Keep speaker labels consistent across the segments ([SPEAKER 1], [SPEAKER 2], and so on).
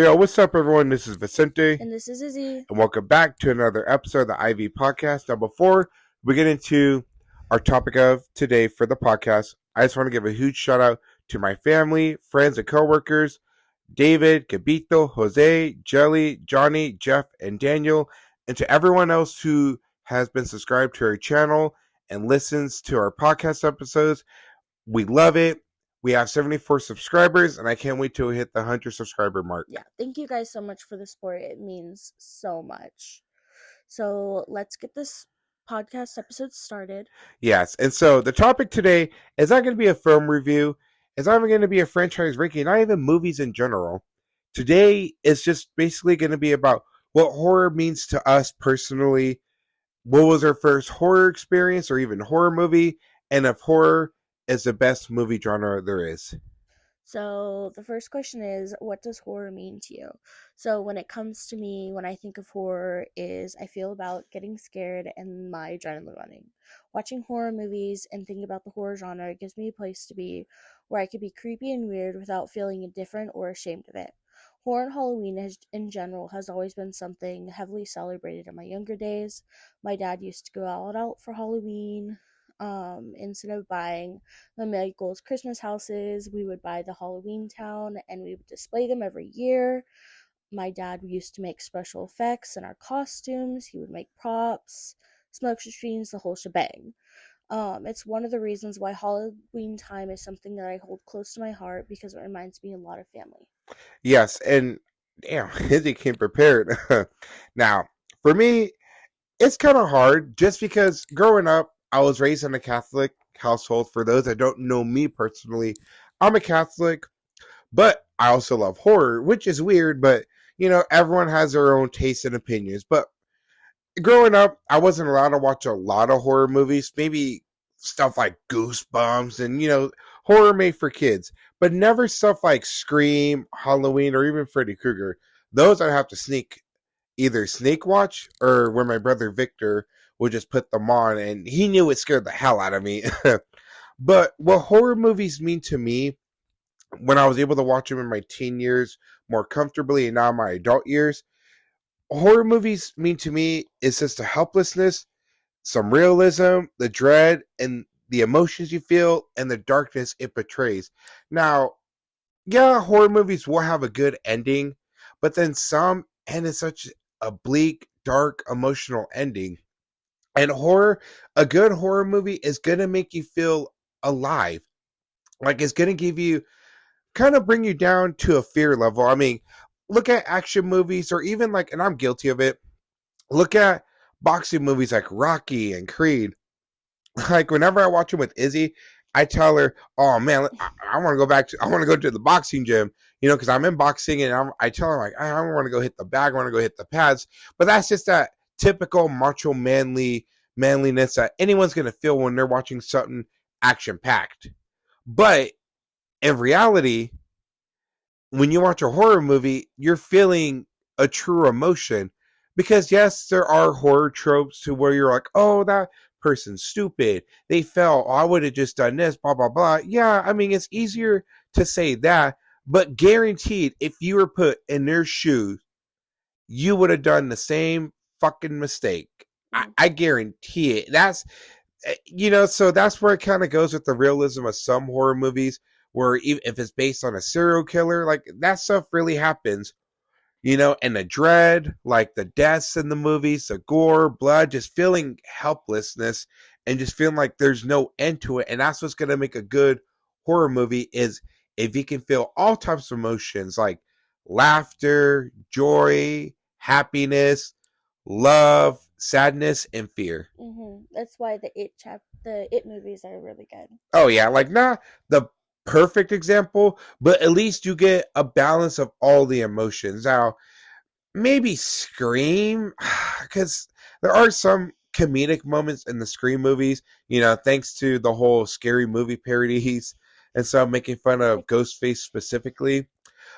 [SPEAKER 1] Yo, what's up, everyone? This is Vicente,
[SPEAKER 2] And this is Izzy.
[SPEAKER 1] and welcome back to another episode of the IV Podcast. Now, before we get into our topic of today for the podcast, I just want to give a huge shout out to my family, friends, and coworkers, David, Gabito, Jose, Jelly, Johnny, Jeff, and Daniel, and to everyone else who has been subscribed to our channel and listens to our podcast episodes. We love it. We have 74 subscribers, and I can't wait till we hit the 100 subscriber mark.
[SPEAKER 2] Yeah, thank you guys so much for the support. It means so much. So let's get this podcast episode started.
[SPEAKER 1] Yes, and so the topic today is not going to be a film review. It's not even going to be a franchise ranking, not even movies in general. Today is just basically going to be about what horror means to us personally. What was our first horror experience or even horror movie? And if horror is the best movie genre there is.
[SPEAKER 2] So the first question is, what does horror mean to you? So when it comes to me, when I think of horror, is I feel about getting scared and my adrenaline running. Watching horror movies and thinking about the horror genre gives me a place to be where I could be creepy and weird without feeling indifferent or ashamed of it. Horror and Halloween in general has always been something heavily celebrated in my younger days. My dad used to go all out for Halloween. Instead of buying the Michael's Christmas houses, we would buy the Halloween town and we would display them every year. My dad used to make special effects in our costumes. He would make props, smoke screens, the whole shebang. It's one of the reasons why Halloween time is something that I hold close to my heart because it reminds me a lot of family.
[SPEAKER 1] Yes, and damn, Izzy came prepared. Now, for me, it's kind of hard just because growing up, I was raised in a Catholic household. For those that don't know me personally, I'm a Catholic, but I also love horror, which is weird, but everyone has their own tastes and opinions. But growing up, I wasn't allowed to watch a lot of horror movies, maybe stuff like Goosebumps and horror made for kids, but never stuff like Scream, Halloween, or even Freddy Krueger. Those I have to either sneak watch or when my brother Victor would just put them on, and he knew it scared the hell out of me. But what horror movies mean to me, when I was able to watch them in my teen years more comfortably and now in my adult years, horror movies mean to me is just the helplessness, some realism, the dread, and the emotions you feel, and the darkness it portrays. Now, yeah, horror movies will have a good ending, but then some end in such a bleak, dark, emotional ending. And a good horror movie is going to make you feel alive. Like, it's going to give you, kind of bring you down to a fear level. I mean, look at action movies, or even and I'm guilty of it, look at boxing movies like Rocky and Creed. Like, whenever I watch them with Izzy, I tell her, oh man, I want to go to the boxing gym, because I'm in boxing, and I tell her, like, I want to go hit the bag, I want to go hit the pads. But that's just that typical macho manliness that anyone's going to feel when they're watching something action packed. But in reality, when you watch a horror movie, you're feeling a true emotion, because yes, there are horror tropes to where you're like, oh, that person's stupid, they fell, oh, I would have just done this, blah blah blah. Yeah, I mean, it's easier to say that, but guaranteed, if you were put in their shoes, you would have done the same fucking mistake. I guarantee it. That's so that's where it kind of goes with the realism of some horror movies, where even if it's based on a serial killer, like, that stuff really happens. And the dread, like the deaths in the movies, the gore, blood, just feeling helplessness and just feeling like there's no end to it. And that's what's going to make a good horror movie, is if you can feel all types of emotions like laughter, joy, happiness, love, sadness, and fear.
[SPEAKER 2] That's why the It movies are really good.
[SPEAKER 1] Oh yeah, like, not the perfect example, but at least you get a balance of all the emotions. Now, maybe Scream, because there are some comedic moments in the Scream movies, thanks to the whole Scary Movie parodies and stuff, making fun of Ghostface specifically.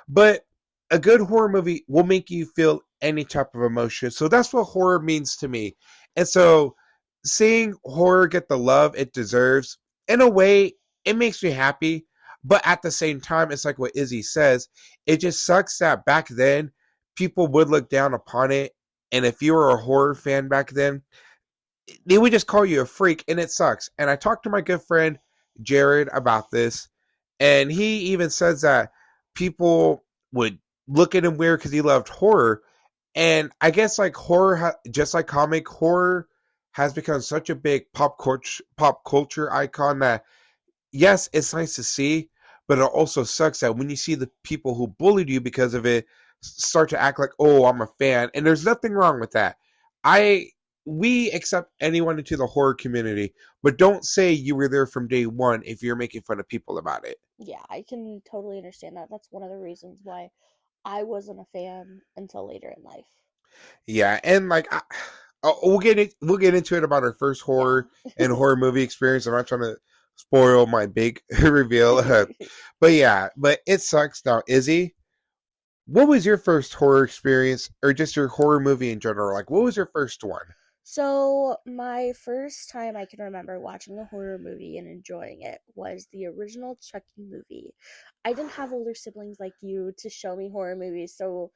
[SPEAKER 1] But a good horror movie will make you feel any type of emotion. So that's what horror means to me. And so seeing horror get the love it deserves, in a way, it makes me happy. But at the same time, it's like what Izzy says. It just sucks that back then people would look down upon it. And if you were a horror fan back then, they would just call you a freak, and it sucks. And I talked to my good friend Jared about this, and he even says that people would look at him weird because he loved horror. And I guess like horror, just like comic horror, has become such a big pop culture icon that yes, it's nice to see, but it also sucks that when you see the people who bullied you because of it start to act like, oh, I'm a fan, and there's nothing wrong with that. I We accept anyone into the horror community, but don't say you were there from day one if you're making fun of people about it.
[SPEAKER 2] Yeah, I can totally understand that. That's one of the reasons why I wasn't a fan until later in life.
[SPEAKER 1] Yeah, and like we'll get into it about our first horror and
[SPEAKER 2] Yeah.
[SPEAKER 1] horror movie experience. I'm not trying to spoil my big reveal, but yeah, but it sucks. Now, Izzy, what was your first horror experience, or just your horror movie in general? Like, what was your first one?
[SPEAKER 2] So, my first time I can remember watching a horror movie and enjoying it was the original Chucky movie. I didn't have older siblings like you to show me horror movies, so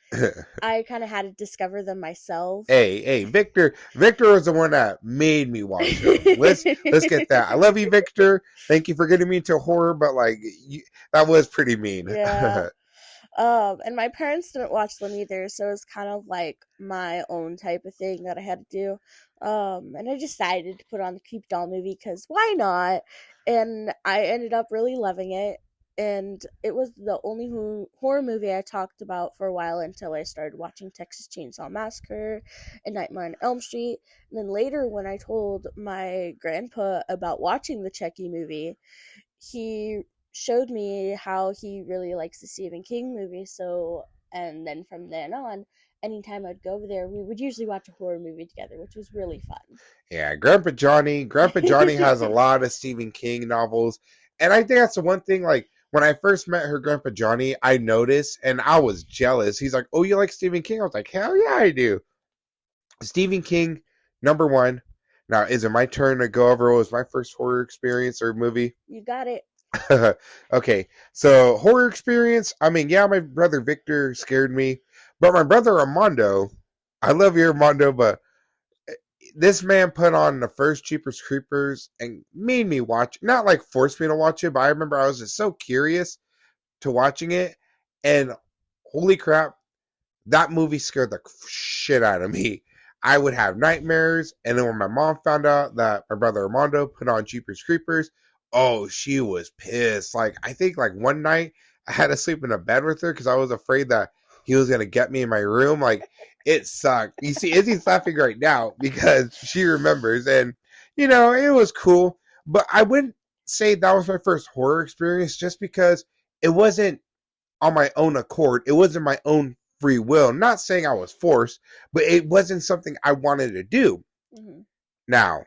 [SPEAKER 2] I kind of had to discover them myself.
[SPEAKER 1] Hey, Victor. Victor was the one that made me watch them. Let's get that. I love you, Victor. Thank you for getting me into horror, but like that was pretty mean.
[SPEAKER 2] Yeah. And my parents didn't watch them either, so it was kind of like my own type of thing that I had to do. And I decided to put on the Creep Doll movie because why not? And I ended up really loving it. And it was the only horror movie I talked about for a while until I started watching Texas Chainsaw Massacre and Nightmare on Elm Street. And then later, when I told my grandpa about watching the Chucky movie, he showed me how he really likes the Stephen King movies. So, and then from then on, anytime I'd go over there, we would usually watch a horror movie together, which was really fun.
[SPEAKER 1] Yeah, Grandpa Johnny. Grandpa Johnny has a lot of Stephen King novels, and I think that's the one thing. Like when I first met her Grandpa Johnny, I noticed, and I was jealous. He's like, "Oh, you like Stephen King?" I was like, "Hell yeah, I do." Stephen King, number one. Now, is it my turn to go over what was my first horror experience or movie?
[SPEAKER 2] You got it.
[SPEAKER 1] Okay, so horror experience. I mean, yeah, my brother Victor scared me, but my brother Armando, I love you, Armando, but this man put on the first Jeepers Creepers and made me watch. Not like forced me to watch it, but I remember I was just so curious to watching it, and holy crap, that movie scared the shit out of me. I would have nightmares, and then when my mom found out that my brother Armando put on Jeepers Creepers, oh, she was pissed. Like I think like one night I had to sleep in a bed with her because I was afraid that he was gonna get me in my room. Like it sucked. You see, Izzy's laughing right now because she remembers, and it was cool. But I wouldn't say that was my first horror experience just because it wasn't on my own accord. It wasn't my own free will. Not saying I was forced, but it wasn't something I wanted to do.
[SPEAKER 2] Mm-hmm.
[SPEAKER 1] Now,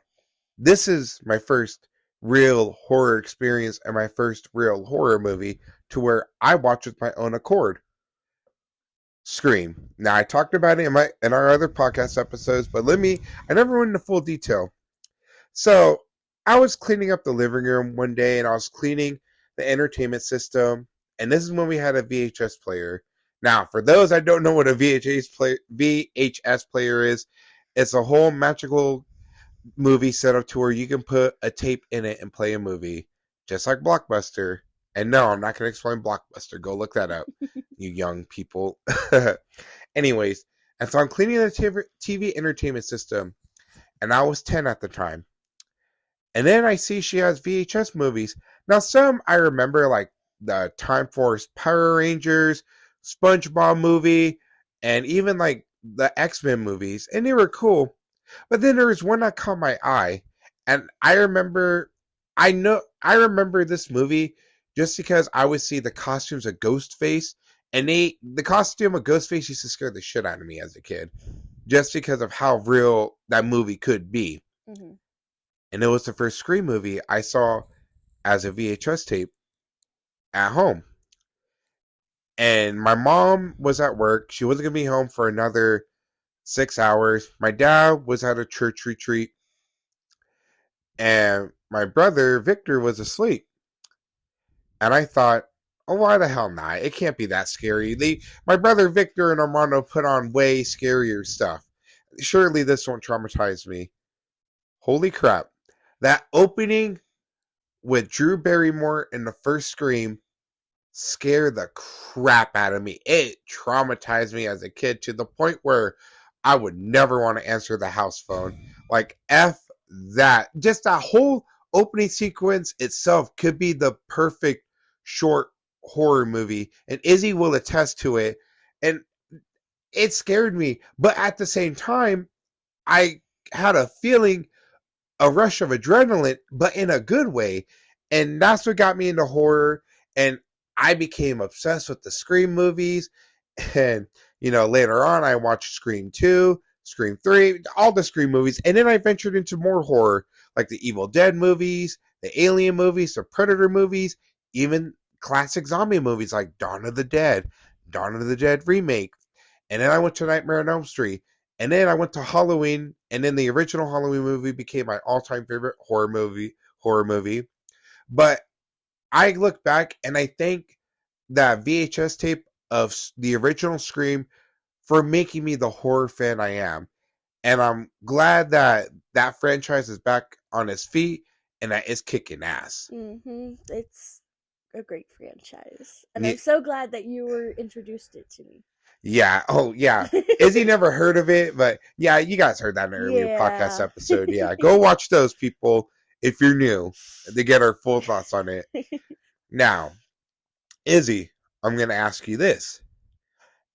[SPEAKER 1] this is my first real horror experience and my first real horror movie to where I watched with my own accord. Scream. Now I talked about it in our other podcast episodes, but I never went into full detail. So I was cleaning up the living room one day and I was cleaning the entertainment system, and this is when we had a VHS player. Now, for those that don't know what a VHS player is, it's a whole magical movie setup to where you can put a tape in it and play a movie, just like Blockbuster. And no, I'm not going to explain Blockbuster. Go look that up, you young people. Anyways, and so I'm cleaning the TV entertainment system, and I was 10 at the time. And then I see she has VHS movies. Now, some I remember, like the Time Force Power Rangers, SpongeBob movie, and even like the X-Men movies, and they were cool. But then there was one that caught my eye, and I remember this movie just because I would see the costumes of Ghostface, and the costume of Ghostface used to scare the shit out of me as a kid, just because of how real that movie could be.
[SPEAKER 2] Mm-hmm.
[SPEAKER 1] And it was the first Scream movie I saw as a VHS tape at home. And my mom was at work. She wasn't going to be home for another 6 hours. My dad was at a church retreat. And my brother, Victor, was asleep. And I thought, oh, why the hell not? It can't be that scary. My brother Victor and Armando put on way scarier stuff. Surely this won't traumatize me. Holy crap. That opening with Drew Barrymore in the first Scream scared the crap out of me. It traumatized me as a kid to the point where I would never want to answer the house phone. Like, F that. Just that whole opening sequence itself could be the perfect short horror movie. And Izzy will attest to it. And it scared me. But at the same time, I had a feeling, a rush of adrenaline, but in a good way. And that's what got me into horror. And I became obsessed with the Scream movies. And, later on, I watched Scream 2, Scream 3, all the Scream movies. And then I ventured into more horror, like the Evil Dead movies, the Alien movies, the Predator movies, even classic zombie movies like Dawn of the Dead remake. And then I went to Nightmare on Elm Street. And then I went to Halloween, and then the original Halloween movie became my all-time favorite horror movie. But I look back and I thank that VHS tape of the original Scream for making me the horror fan I am. And I'm glad that that franchise is back on its feet and that it's kicking ass.
[SPEAKER 2] It's a great franchise. And I'm so glad that you were introduced it to me.
[SPEAKER 1] Yeah. Oh, yeah. Izzy never heard of it, but yeah, you guys heard that in an earlier podcast episode. Yeah. Go watch those, people, if you're new, to get our full thoughts on it. Now, Izzy, I'm going to ask you this.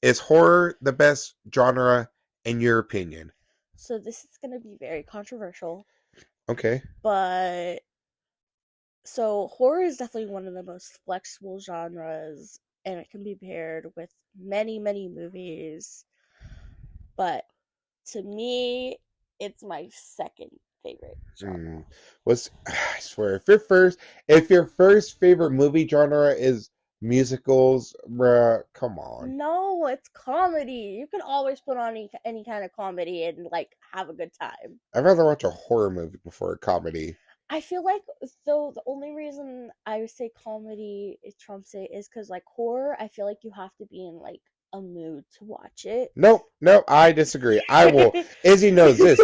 [SPEAKER 1] Is horror the best genre in your opinion?
[SPEAKER 2] So this is going to be very controversial.
[SPEAKER 1] Okay.
[SPEAKER 2] But so horror is definitely one of the most flexible genres, and it can be paired with many, many movies. But to me, it's my second favorite genre.
[SPEAKER 1] I swear, if your first favorite movie genre is musicals, bruh, come on.
[SPEAKER 2] No, it's comedy. You can always put on any kind of comedy and have a good time.
[SPEAKER 1] I'd rather watch a horror movie before a comedy.
[SPEAKER 2] I feel like, though, the only reason I would say comedy trumps it is because horror, I feel like you have to be in a mood to watch it.
[SPEAKER 1] Nope, I disagree. I will. Izzy knows this.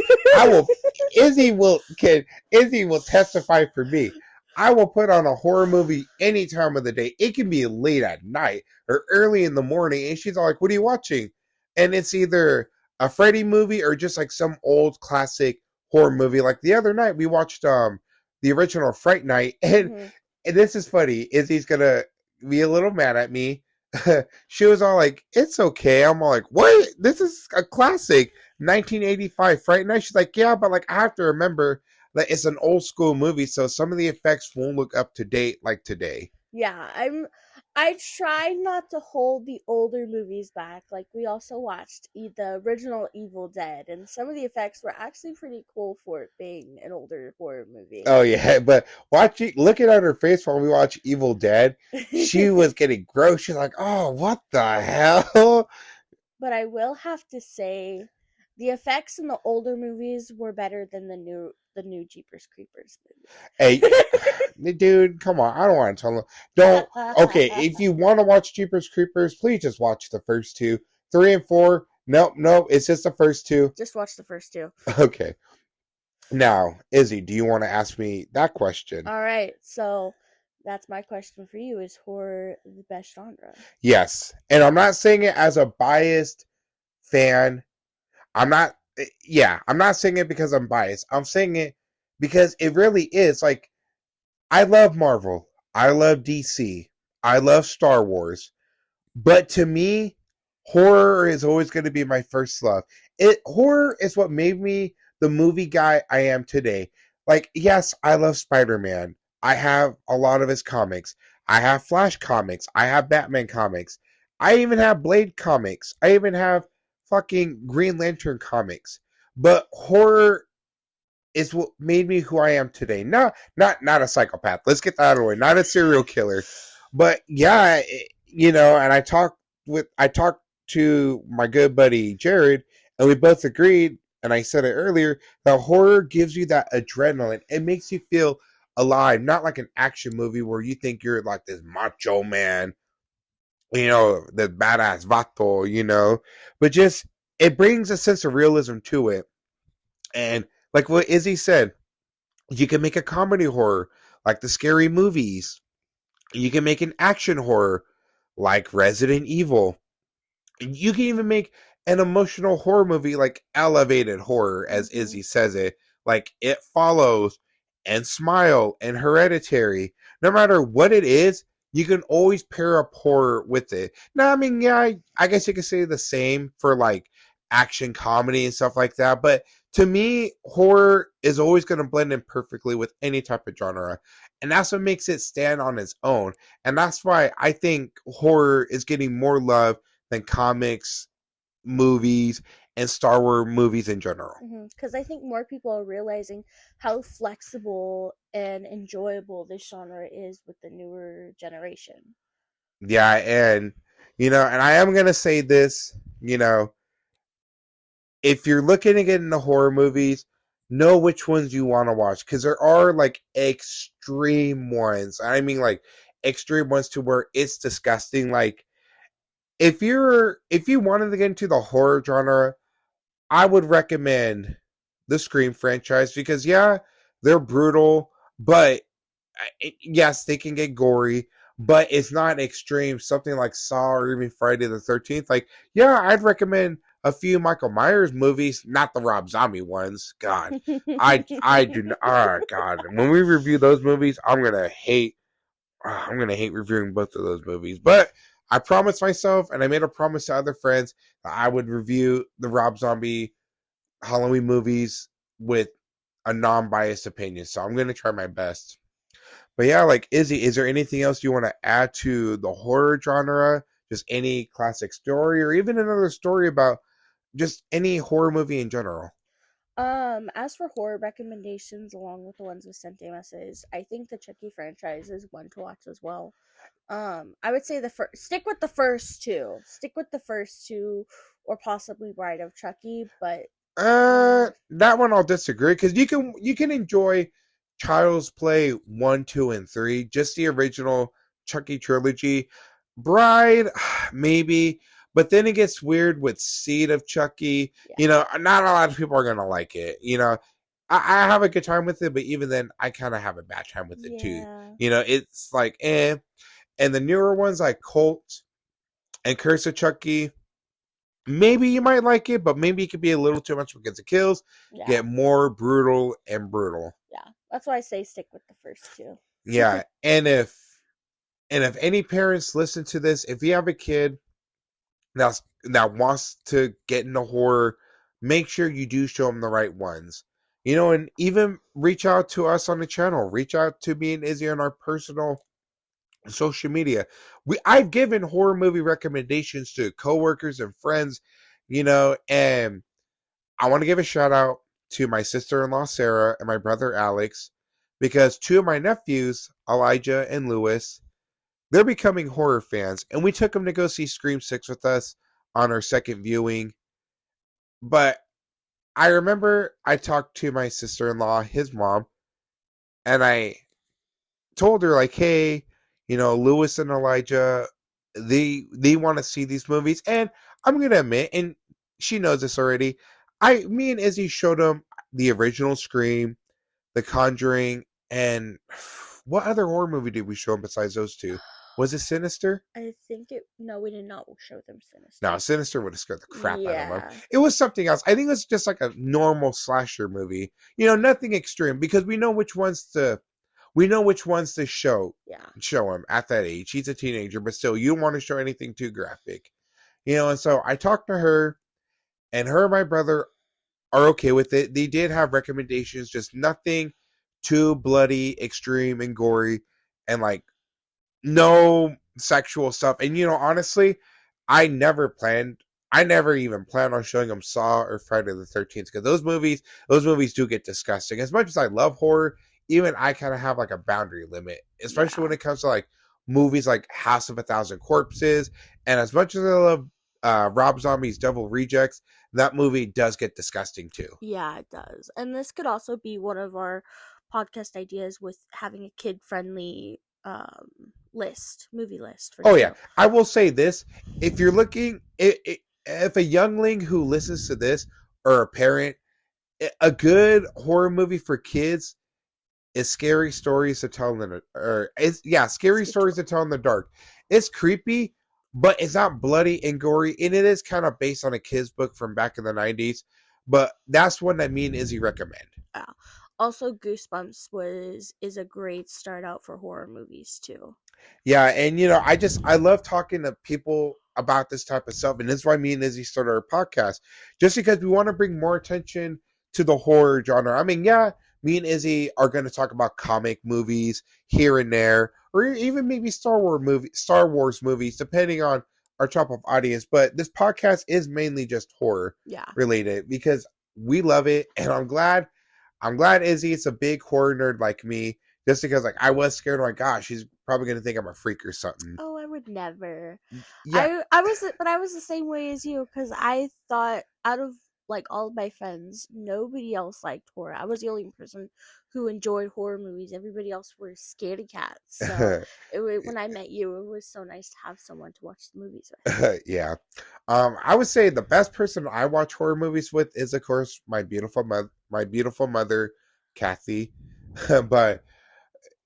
[SPEAKER 1] Izzy will testify for me. I will put on a horror movie any time of the day. It can be late at night or early in the morning, and she's all like, "What are you watching?" And it's either a Freddy movie or just some old classic horror movie. Like the other night, we watched the original Fright Night, and this is funny. Izzy's gonna be a little mad at me. She was all like, "It's okay." I'm all like, "What? This is a classic 1985 Fright Night." She's like, "Yeah, but I have to remember that it's an old school movie, so some of the effects won't look up to date like today."
[SPEAKER 2] Yeah, I try not to hold the older movies back. We also watched the original Evil Dead, and some of the effects were actually pretty cool for it being an older horror movie.
[SPEAKER 1] Oh yeah, but looking at her face while we watch Evil Dead, she was getting gross. She's like, "Oh, what the hell?"
[SPEAKER 2] But I will have to say, the effects in the older movies were better than the new Jeepers Creepers movie.
[SPEAKER 1] Hey, dude, come on. I don't want to tell them. Don't. Okay, if you want to watch Jeepers Creepers, please just watch the first two. 3 and 4, nope, it's just the first two.
[SPEAKER 2] Just watch the first two.
[SPEAKER 1] Okay. Now, Izzy, do you want to ask me that question?
[SPEAKER 2] All right, so that's my question for you. Is horror the best genre?
[SPEAKER 1] Yes. And I'm not saying it as a biased fan. I'm not saying it because I'm biased. I'm saying it because it really is. I love Marvel. I love DC. I love Star Wars. But to me, horror is always going to be my first love. Horror is what made me the movie guy I am today. Yes, I love Spider-Man. I have a lot of his comics. I have Flash comics. I have Batman comics. I even have Blade comics. I even have fucking Green Lantern comics. But horror is what made me who I am today. Not a psychopath. Let's get that out of the way. Not a serial killer. But yeah, and I talked to my good buddy Jared, and we both agreed, and I said it earlier, that horror gives you that adrenaline. It makes you feel alive, not like an action movie where you think you're like this macho man, the badass vato, but just it brings a sense of realism to it. And like what Izzy said, you can make a comedy horror like the scary movies. You can make an action horror like Resident Evil. You can even make an emotional horror movie like elevated horror, as
[SPEAKER 2] Mm-hmm.
[SPEAKER 1] Izzy says it, like It Follows and Smile and Hereditary. No matter what it is, you can always pair up horror with it. Now, I mean, yeah, I guess you could say the same for like action comedy and stuff like that, but to me, horror is always going to blend in perfectly with any type of genre. And that's what makes it stand on its own. And that's why I think horror is getting more love than comics, movies, and Star Wars movies in general.
[SPEAKER 2] Because I think more people are realizing how flexible and enjoyable this genre is with the newer generation.
[SPEAKER 1] Yeah, and I am gonna say this, if you're looking to get into horror movies, know which ones you want to watch because there are like extreme ones. I mean, like extreme ones to where it's disgusting. Like if you wanted to get into the horror genre, I would recommend the Scream franchise because yeah, they're brutal, but yes, they can get gory, but it's not extreme. Something like Saw or even Friday the 13th. Like, yeah, I'd recommend a few Michael Myers movies, not the Rob Zombie ones. God, I do not. Oh God, when we review those movies, I'm gonna hate reviewing both of those movies. But I promised myself, and I made a promise to other friends that I would review the Rob Zombie Halloween movies with a non-biased opinion. So I'm gonna try my best. But yeah, like Izzy, is there anything else you want to add to the horror genre? Just any classic story, or even another story about just any horror movie in general?
[SPEAKER 2] As for horror recommendations, along with the ones with sent messages, I think the Chucky franchise is one to watch as well. I would say stick with the first two. Stick with the first two, or possibly Bride of Chucky. But
[SPEAKER 1] That one I'll disagree because you can enjoy Child's Play 1, 2, and 3, just the original Chucky trilogy. Bride, maybe, but then it gets weird with Seed of Chucky.
[SPEAKER 2] yeah,
[SPEAKER 1] Not a lot of people are gonna like it. I have a good time with it, but even then, I kind of have a bad time with it too.
[SPEAKER 2] yeah,
[SPEAKER 1] It's like eh. And the newer ones like Cult and Curse of Chucky, maybe you might like it, but maybe it could be a little too much because the kills
[SPEAKER 2] yeah,
[SPEAKER 1] get more brutal and brutal.
[SPEAKER 2] yeah. That's why I say stick with the first two.
[SPEAKER 1] Yeah, and if any parents listen to this, if you have a kid that wants to get into horror, make sure you do show them the right ones. And even reach out to us on the channel. Reach out to me and Izzy on our personal social media. I've given horror movie recommendations to coworkers and friends, and I want to give a shout out to my sister-in-law Sarah and my brother Alex because two of my nephews, Elijah and Lewis, they're becoming horror fans, and we took them to go see Scream 6 with us on our second viewing. But I remember I talked to my sister-in-law, his mom, and I told her like, "Hey, Lewis and Elijah, they want to see these movies." And I'm gonna admit, and she knows this already. Me and Izzy showed them the original Scream, The Conjuring, and what other horror movie did we show them besides those two? Was it Sinister?
[SPEAKER 2] I think it. No, we did not show them
[SPEAKER 1] No,
[SPEAKER 2] Sinister.
[SPEAKER 1] Sinister would have scared the crap out of them.
[SPEAKER 2] Yeah,
[SPEAKER 1] It was something else. I think it was just like a normal slasher movie. Nothing extreme because we know which ones to
[SPEAKER 2] yeah,
[SPEAKER 1] show him at that age. He's a teenager, but still, you don't want to show anything too graphic. And so I talked to her, and her and my brother are okay with it. They did have recommendations, just nothing too bloody, extreme, and gory, and like no sexual stuff. And honestly, I never even planned on showing them Saw or Friday the 13th because those movies do get disgusting. As much as I love horror, even I kind of have like a boundary limit, especially
[SPEAKER 2] yeah,
[SPEAKER 1] when it comes to like movies like House of a Thousand Corpses. And as much as I love Rob Zombie's Devil Rejects, that movie does get disgusting too.
[SPEAKER 2] yeah. It does, and this could also be one of our podcast ideas with having a kid-friendly movie list for
[SPEAKER 1] Oh yeah,
[SPEAKER 2] you.
[SPEAKER 1] I will say this: if you're looking, if a youngling who listens to this or a parent, a good horror movie for kids is Scary Stories to Tell in the Scary Stories to Tell in the Dark. It's creepy, but it's not bloody and gory, and it is kind of based on a kid's book from back in the 90s. But that's one that me and Izzy recommend.
[SPEAKER 2] Yeah. Also, Goosebumps is a great start out for horror movies too.
[SPEAKER 1] Yeah, and I love talking to people about this type of stuff, and that's why me and Izzy started our podcast, just because we want to bring more attention to the horror genre. I mean, yeah, me and Izzy are going to talk about comic movies here and there, or even maybe Star Wars movies, depending on our type of audience. But this podcast is mainly just horror related because we love it, and I'm glad Izzy is a big horror nerd like me. Just because, like, I was scared. Oh my gosh, he's probably gonna think I'm a freak or something.
[SPEAKER 2] Oh, I would never.
[SPEAKER 1] Yeah,
[SPEAKER 2] I was the same way as you because I thought out of like all of my friends, nobody else liked horror. I was the only person who enjoyed horror movies. Everybody else were scaredy cats. So when I met you, it was so nice to have someone to watch the movies with.
[SPEAKER 1] Yeah. I would say the best person I watch horror movies with is, of course, my beautiful mother, Kathy. But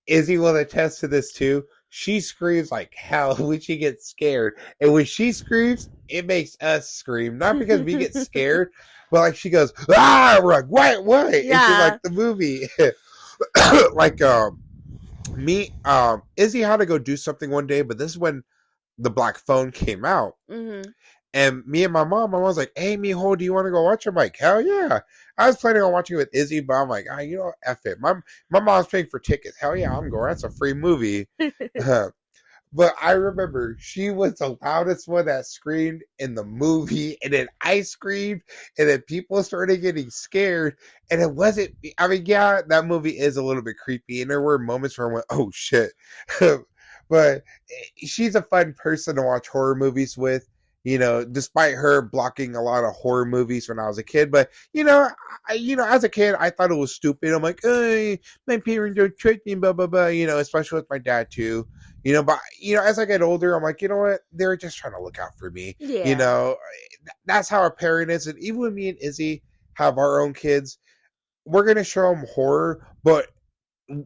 [SPEAKER 1] Izzy will attest to this too. She screams like hell when she gets scared. And when she screams, it makes us scream. Not because we get scared, but like she goes, ah, we're like, what?
[SPEAKER 2] Yeah.
[SPEAKER 1] And she like the movie. Like Izzy had to go do something one day, but this is when the black phone came out.
[SPEAKER 2] Mm-hmm.
[SPEAKER 1] And me and my mom was like, hey, mijo, do you want to go watch it? I'm like, hell yeah. I was planning on watching it with Izzy, but I'm like, F it. My mom's paying for tickets. Hell yeah, I'm going. That's a free movie. But I remember she was the loudest one that screamed in the movie, and then I screamed, and then people started getting scared, and it wasn't, I mean, yeah, that movie is a little bit creepy, and there were moments where I went, oh shit. But she's a fun person to watch horror movies with. Despite her blocking a lot of horror movies when I was a kid, but as a kid, I thought it was stupid. I'm like, hey, my parents don't trust me, blah blah blah. Especially with my dad too. But as I get older, I'm like, you know what? They're just trying to look out for me.
[SPEAKER 2] Yeah.
[SPEAKER 1] That's how a parent is, and even when me and Izzy have our own kids, we're gonna show them horror, but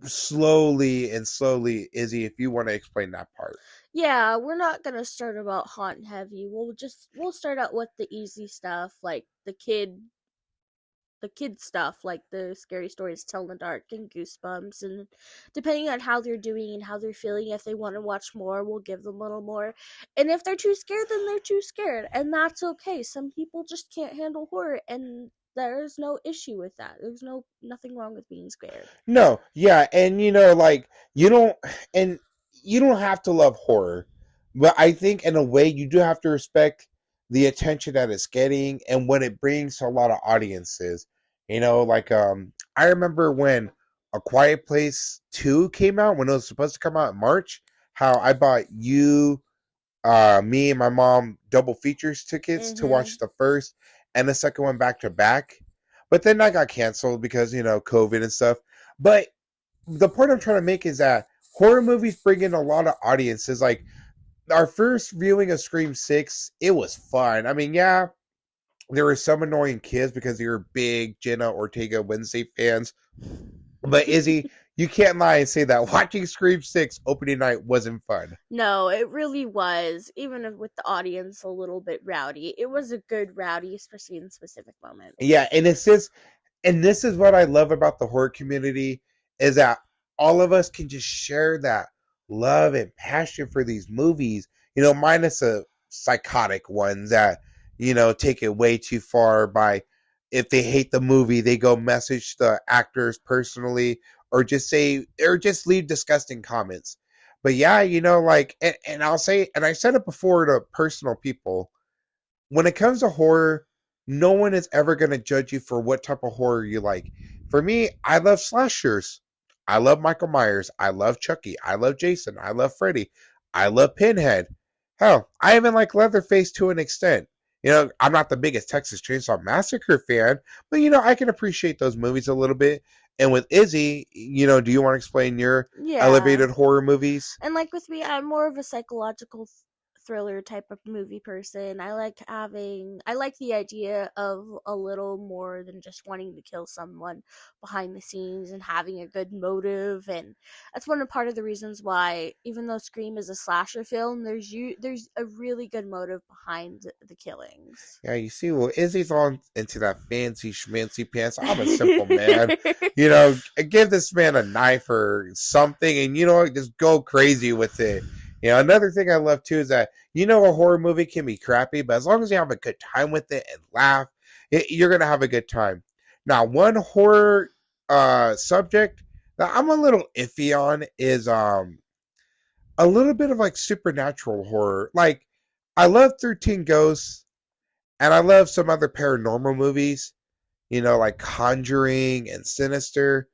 [SPEAKER 1] slowly, Izzy, if you want to explain that part.
[SPEAKER 2] Yeah, we're not gonna start about hot and heavy. We'll start out with the easy stuff, like the kid stuff, like the Scary Stories Tell in the Dark and Goosebumps, and depending on how they're doing and how they're feeling, if they want to watch more, we'll give them a little more. And if they're too scared, then they're too scared, and that's okay. Some people just can't handle horror, and there's no issue with that. There's nothing wrong with being scared.
[SPEAKER 1] No, yeah, and like you don't have to love horror, but I think in a way you do have to respect the attention that it's getting and what it brings to a lot of audiences. Like I remember when A Quiet Place 2 came out, when it was supposed to come out in March, how I bought me and my mom double features tickets to watch the first and the second one back to back. But then that got canceled because, COVID and stuff. But the point I'm trying to make is that horror movies bring in a lot of audiences. Like our first viewing of Scream 6, it was fun. I mean, yeah, there were some annoying kids because they were big Jenna Ortega Wednesday fans. But Izzy, you can't lie and say that watching Scream 6 opening night wasn't fun.
[SPEAKER 2] No, it really was. Even with the audience a little bit rowdy, it was a good rowdy, especially in specific moments.
[SPEAKER 1] Yeah, and this is what I love about the horror community, is that all of us can just share that love and passion for these movies, minus the psychotic ones that, take it way too far by, if they hate the movie, they go message the actors personally or just leave disgusting comments. But yeah, like, and I'll say, and I said it before to personal people, when it comes to horror, no one is ever going to judge you for what type of horror you like. For me, I love slashers. I love Michael Myers. I love Chucky. I love Jason. I love Freddy. I love Pinhead. Hell, I even like Leatherface to an extent. I'm not the biggest Texas Chainsaw Massacre fan, but I can appreciate those movies a little bit. And with Izzy, do you want to explain your
[SPEAKER 2] Yeah.
[SPEAKER 1] elevated horror movies?
[SPEAKER 2] And like with me, I'm more of a psychological thriller type of movie person. I like the idea of a little more than just wanting to kill someone behind the scenes and having a good motive. And that's one of part of the reasons why, even though Scream is a slasher film, there's a really good motive behind the killings.
[SPEAKER 1] Yeah, you see, well, Izzy's on into that fancy schmancy pants. I'm a simple man. Give this man a knife or something, and just go crazy with it. Another thing I love too is that a horror movie can be crappy, but as long as you have a good time with it and laugh, you're gonna have a good time. Now, one horror subject that I'm a little iffy on is a little bit of like supernatural horror. Like, I love 13 Ghosts. And I love some other paranormal movies, like Conjuring and Sinister.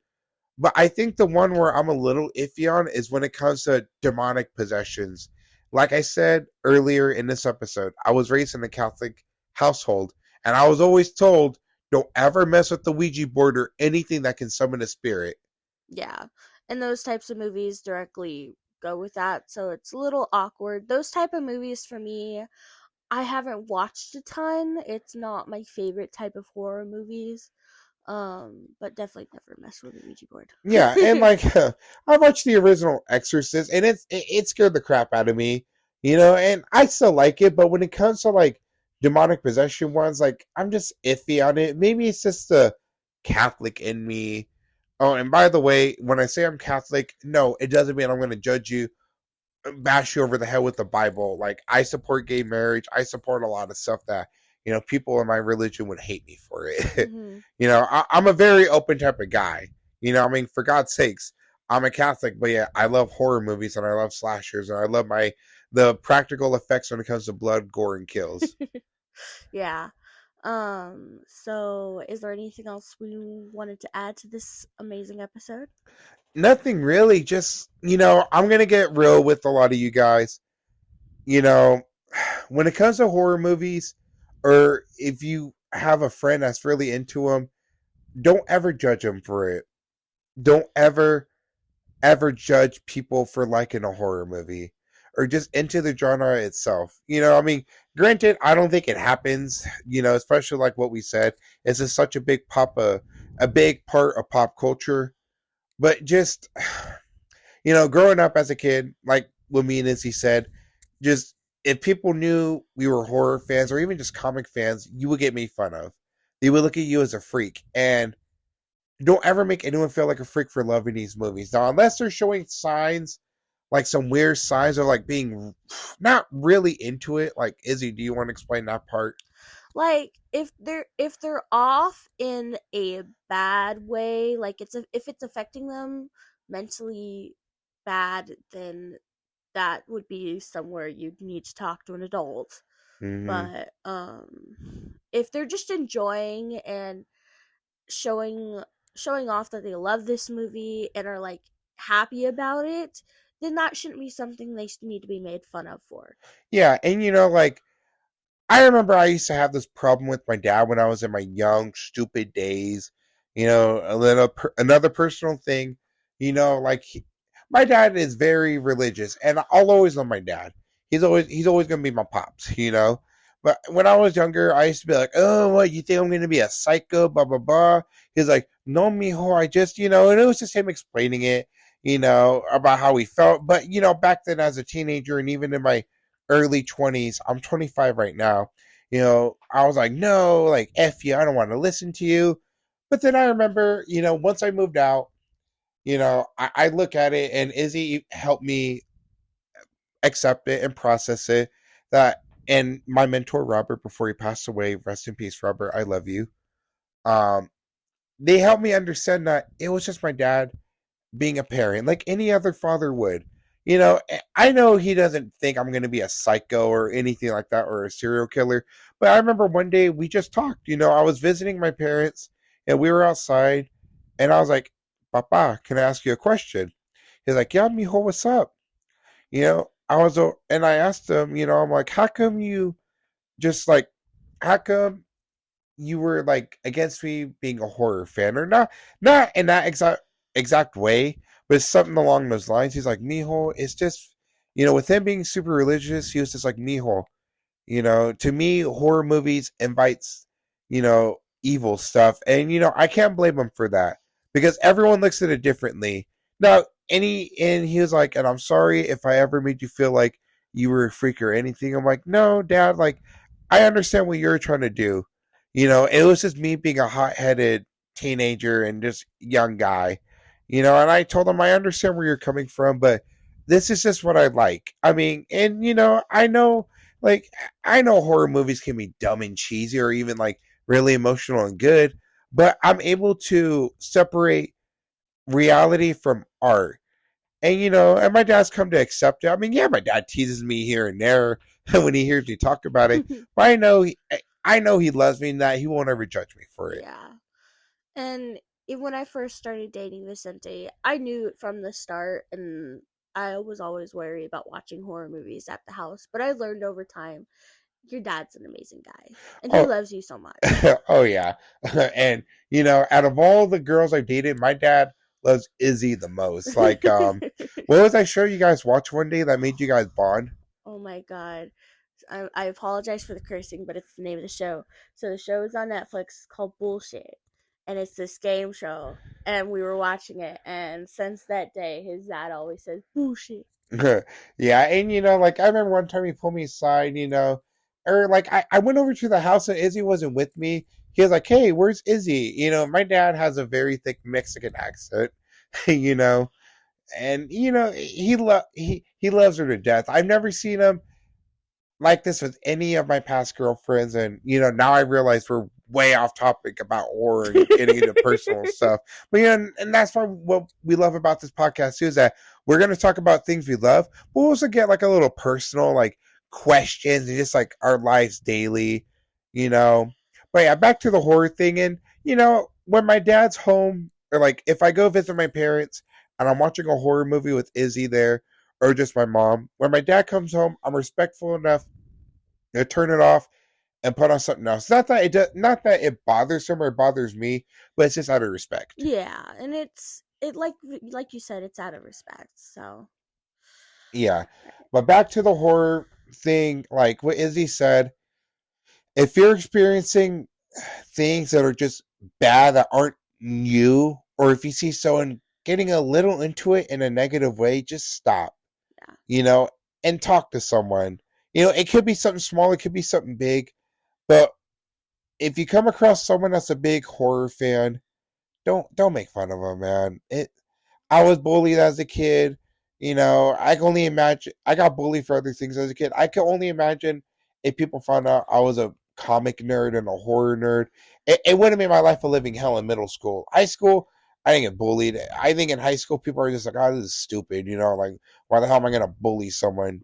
[SPEAKER 1] But I think the one where I'm a little iffy on is when it comes to demonic possessions. Like I said earlier in this episode, I was raised in a Catholic household, and I was always told, don't ever mess with the Ouija board or anything that can summon a spirit.
[SPEAKER 2] Yeah. And those types of movies directly go with that, so it's a little awkward. Those type of movies for me, I haven't watched a ton. It's not my favorite type of horror movies. But definitely never mess with a Ouija board.
[SPEAKER 1] Yeah, and like I watched the original Exorcist, and it scared the crap out of me, and I still like it, but when it comes to like demonic possession ones, like I'm just iffy on it. Maybe it's just the Catholic in me. Oh, and by the way, when I say I'm Catholic, no, it doesn't mean I'm going to judge you, bash you over the head with the Bible. Like, I support gay marriage. I support a lot of stuff that people in my religion would hate me for it.
[SPEAKER 2] Hmm.
[SPEAKER 1] I'm a very open type of guy. I mean, for God's sakes, I'm a Catholic, but yeah, I love horror movies and I love slashers and I love the practical effects when it comes to blood, gore, and kills.
[SPEAKER 2] Yeah. So is there anything else we wanted to add to this amazing episode?
[SPEAKER 1] Nothing really. Just I'm gonna get real with a lot of you guys. You know, when it comes to horror movies, or if you have a friend that's really into them, don't ever judge them for it. Don't ever judge people for liking a horror movie or just into the genre itself. I mean, granted, I don't think it happens, especially like what we said. It's just such a big part of pop culture. But just, growing up as a kid, like what me and Izzy said, just if people knew we were horror fans or even just comic fans, you would get made fun of. They would look at you as a freak. And don't ever make anyone feel like a freak for loving these movies. Now, unless they're showing signs, like some weird signs of like being not really into it. Like, Izzy, do you want to explain that part?
[SPEAKER 2] Like if they're off in a bad way, like if it's affecting them mentally bad, then that would be somewhere you'd need to talk to an adult.
[SPEAKER 1] Mm-hmm.
[SPEAKER 2] But if they're just enjoying and showing showing off that they love this movie and are like happy about it, then that shouldn't be something they need to be made fun of for.
[SPEAKER 1] Yeah, and like I remember I used to have this problem with my dad when I was in my young, stupid days. Another personal thing. Like my dad is very religious, and I'll always love my dad. He's always gonna be my pops. But when I was younger, I used to be like, "Oh, what you think I'm gonna be a psycho?" Blah blah blah. He's like, "No, mijo, I just and it was just him explaining it, about how he felt. But back then as a teenager, and even in my early 20s. I'm 25 right now. I was like, no, like, F you, I don't want to listen to you. But then I remember, once I moved out, I look at it and Izzy helped me accept it and process it. And my mentor, Robert, before he passed away, rest in peace, Robert, I love you. Um, they helped me understand that it was just my dad being a parent, like any other father would. I know he doesn't think I'm going to be a psycho or anything like that or a serial killer, but I remember one day we just talked. I was visiting my parents and we were outside, and I was like, Papa, can I ask you a question? He's like, yeah, mijo, what's up? And I asked him, I'm like, how come you just like, how come you were like against me being a horror fan, or not in that exact way, but something along those lines. He's like, Mijo, it's just, with him being super religious, he was just like, Mijo, to me, horror movies invites, evil stuff. And, I can't blame him for that because everyone looks at it differently. Now, and he was like, and I'm sorry if I ever made you feel like you were a freak or anything. I'm like, no, Dad, like, I understand what you're trying to do. It was just me being a hot headed teenager and just young guy, and I told him I understand where you're coming from, but this is just what I like. I mean, and, like, I know horror movies can be dumb and cheesy or even like really emotional and good, but I'm able to separate reality from art. And and my dad's come to accept it. I mean, yeah, my dad teases me here and there when he hears me talk about it, but I know he loves me and that he won't ever judge me for it.
[SPEAKER 2] Yeah. And when I first started dating Vicente, I knew it from the start, and I was always wary about watching horror movies at the house. But I learned over time, your dad's an amazing guy, and he
[SPEAKER 1] Oh,
[SPEAKER 2] loves you so much.
[SPEAKER 1] oh yeah, and out of all the girls I dated, my dad loves Izzy the most. Like, what was I show you guys watch one day that made you guys bond?
[SPEAKER 2] Oh my god. I apologize for the cursing, but it's the name of the show. So the show is on Netflix called Bullshit. And it's this game show. And we were watching it. And since that day, his dad always says, bullshit.
[SPEAKER 1] Yeah, and like I remember one time he pulled me aside, or like I went over to the house and Izzy wasn't with me. He was like, "Hey, where's Izzy?" My dad has a very thick Mexican accent, you know, and he loves her to death. I've never seen him like this with any of my past girlfriends, and now I realize we're way off topic about horror and getting into personal stuff. But and that's why what we love about this podcast too is that we're going to talk about things we love, but we'll also get like a little personal, like questions and just like our lives daily, you know. But yeah, back to the horror thing, and when my dad's home, or like if I go visit my parents and I'm watching a horror movie with Izzy there, or just my mom. When my dad comes home, I'm respectful enough to turn it off and put on something else. Not that it bothers him or bothers me, but it's just out of respect.
[SPEAKER 2] Yeah, and it like you said, it's out of respect. So
[SPEAKER 1] Yeah, but back to the horror thing, like what Izzy said, if you're experiencing things that are just bad that aren't you, or if you see someone getting a little into it in a negative way, just stop.
[SPEAKER 2] yeah,
[SPEAKER 1] You know, and talk to someone. It could be something small, it could be something big, but if you come across someone that's a big horror fan, don't make fun of them, man. I was bullied as a kid. I can only imagine. I got bullied for other things as a kid. I can only imagine if people found out I was a comic nerd and a horror nerd. It would have made my life a living hell in middle school. High school, I didn't get bullied. I think in high school, people are just like, oh, this is stupid. Like, why the hell am I going to bully someone?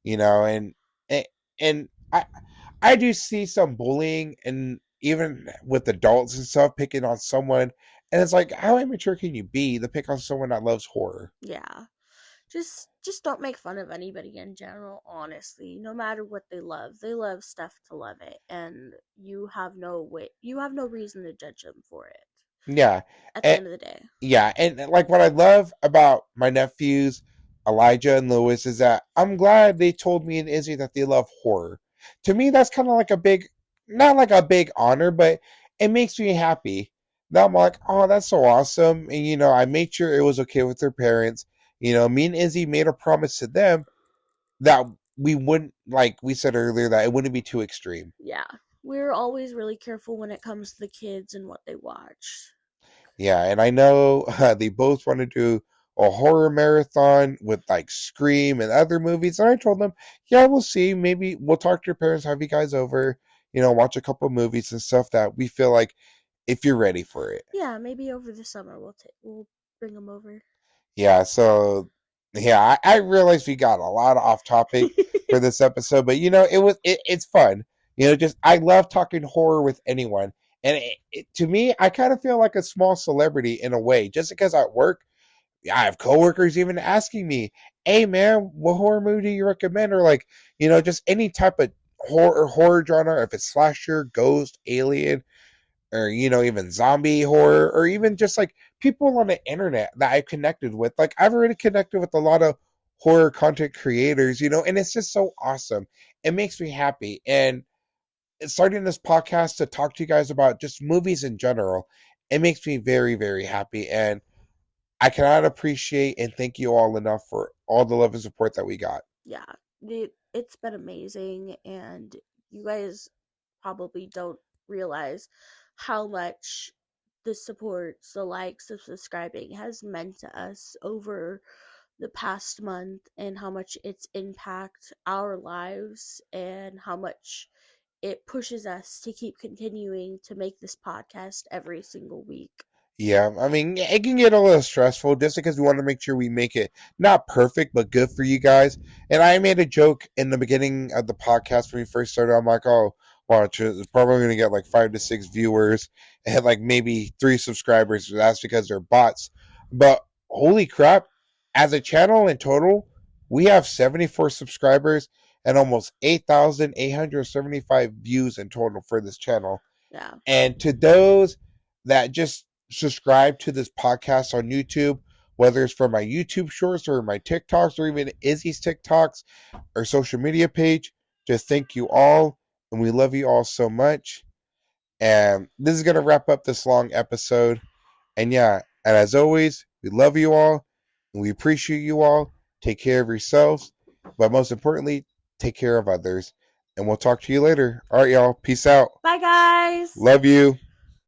[SPEAKER 2] yeah,
[SPEAKER 1] And and I do see some bullying, and even with adults and stuff, picking on someone. And it's like, how immature can you be to pick on someone that loves horror?
[SPEAKER 2] yeah. Just don't make fun of anybody in general. Honestly, no matter what they love stuff to love it, and you have no reason to judge them for it.
[SPEAKER 1] Yeah.
[SPEAKER 2] At the
[SPEAKER 1] And,
[SPEAKER 2] end of the day,
[SPEAKER 1] yeah. And like what I love about my nephews, Elijah and Lewis, is that I'm glad they told me and Izzy that they love horror. To me, that's kind of like not like a big honor, but it makes me happy. Now I'm like, oh, that's so awesome. And, I made sure it was okay with their parents. Me and Izzy made a promise to them that we wouldn't, like we said earlier, that it wouldn't be too extreme.
[SPEAKER 2] yeah, we're always really careful when it comes to the kids and what they watch.
[SPEAKER 1] Yeah, and I know they both want to do a horror marathon with like Scream and other movies. And I told them, yeah, we'll see. Maybe we'll talk to your parents, have you guys over, watch a couple movies and stuff that we feel like if you're ready for it.
[SPEAKER 2] Yeah, maybe over the summer we'll bring them over.
[SPEAKER 1] Yeah, so yeah, I realized we got a lot off topic for this episode, but it's fun. Just I love talking horror with anyone, and to me, I kind of feel like a small celebrity in a way, just because at work, I have coworkers even asking me, "Hey, man, what horror movie do you recommend?" Or like, just any type of horror genre, if it's slasher, ghost, alien, or even zombie horror, or even just like people on the internet that I've connected with. Like I've already connected with a lot of horror content creators, and it's just so awesome. It makes me happy. And starting this podcast to talk to you guys about just movies in general, it makes me very, very happy. And I cannot appreciate and thank you all enough for all the love and support that we got.
[SPEAKER 2] Yeah, it's been amazing, and you guys probably don't realize how much the supports, the likes, the subscribing has meant to us over the past month, and how much it's impact our lives, and how much it pushes us to keep continuing to make this podcast every single week.
[SPEAKER 1] Yeah, I mean, it can get a little stressful just because we want to make sure we make it not perfect, but good for you guys. And I made a joke in the beginning of the podcast when we first started. I'm like, oh, watch, it's probably going to get like 5 to 6 viewers and like maybe 3 subscribers. That's because they're bots. But holy crap, as a channel in total, we have 74 subscribers and almost 8,875 views in total for this channel.
[SPEAKER 2] Yeah.
[SPEAKER 1] And to those that just subscribe to this podcast on YouTube, whether it's for my YouTube shorts or my TikToks or even Izzy's TikToks or social media page, just thank you all. And we love you all so much. And this is going to wrap up this long episode. And yeah, and as always, we love you all and we appreciate you all. Take care of yourselves, but most importantly, take care of others. And we'll talk to you later. All right, y'all. Peace out.
[SPEAKER 2] Bye, guys.
[SPEAKER 1] Love you.